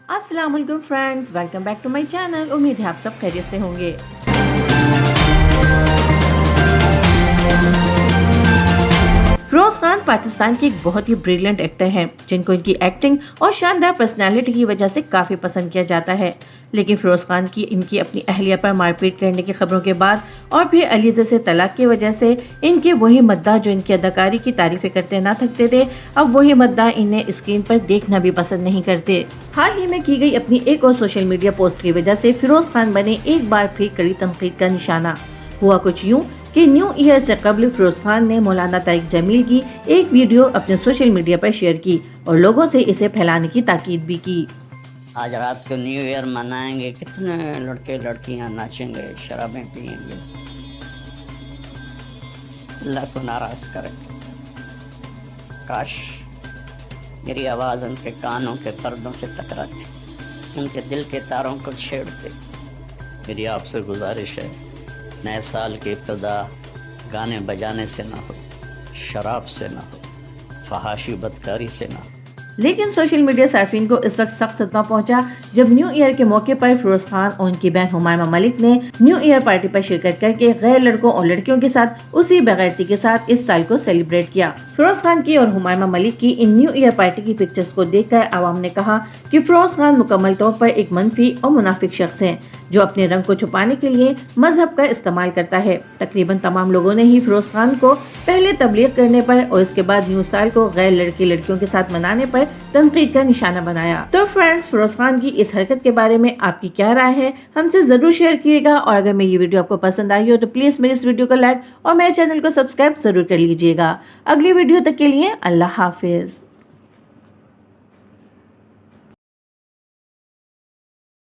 अस्सलाम वालेकुम friends, welcome back to my channel. उम्मीद है आप सब खैरियत से होंगे। फिरोज खान पाकिस्तान के एक बहुत ही ब्रिलियंट एक्टर हैं, जिनको इनकी एक्टिंग और शानदार पर्सनालिटी की वजह से काफी पसंद किया जाता है। लेकिन फिरोज खान की इनकी अपनी अहलिया पर मारपीट करने की खबरों के बाद और फिर अलीज़ा से तलाक की वजह से इनके वही मद्दाह जो इनकी अदाकारी की तारीफें करते ना थकते थे, अब वही मद्दाह इन्हें स्क्रीन पर देखना भी पसंद नहीं करते। हाल ही में की गई अपनी एक और सोशल मीडिया पोस्ट की वजह से फिरोज खान बने एक बार फिर कड़ी तनकीद का निशाना। हुआ कुछ यूँ कि न्यू ईयर से कबल फिरोज खान ने मौलाना तारिक जमील की एक वीडियो अपने सोशल मीडिया पर शेयर की और लोगों से इसे फैलाने की ताकीद भी की। आज रात को न्यू ईयर मनाएंगे, कितने लड़के लड़कियां नाचेंगे, शराबें पियेंगे, अल्लाह को नाराज करेंगे। काश मेरी आवाज़ उनके कानों के पर्दों से टकराती, उनके दिल के तारों को छेड़ते। मेरी आपसे गुजारिश है, नए साल की इब्तिदा गाने बजाने से ना हो, शराब से ना हो, फहाशी बदकारी से ना हो। लेकिन सोशल मीडिया सार्फिन को इस वक्त सख्त सदमा पहुंचा जब न्यू ईयर के मौके पर फिरोज खान और उनकी बहन हुमायमा मलिक ने न्यू ईयर पार्टी पर शिरकत करके गैर लड़कों और लड़कियों के साथ उसी बेगैरती के साथ इस साल को सेलिब्रेट किया। फिरोज खान की और हुमायमा मलिक की इन न्यू ईयर पार्टी की पिक्चर्स को देखकर आवाम ने कहा कि फिरोज खान मुकम्मल तौर पर एक मनफी और मुनाफिक शख्स हैं, जो अपने रंग को छुपाने के लिए मजहब का इस्तेमाल करता है। तकरीबन तमाम लोगों ने ही फिरोज खान को पहले तबलीग करने पर और इसके बाद न्यू साल को गैर लड़के लड़कियों के साथ मनाने पर तनकीद का निशाना बनाया। तो फ्रेंड्स, फिरोज खान की इस हरकत के बारे में आपकी क्या राय है, हमसे जरूर शेयर कीजिएगा। और अगर मेरी वीडियो आपको पसंद आई हो तो प्लीज मेरे इस वीडियो को लाइक और मेरे चैनल को सब्सक्राइब जरूर कर लीजिएगा। अगली वीडियो तक के लिए अल्लाह हाफिज।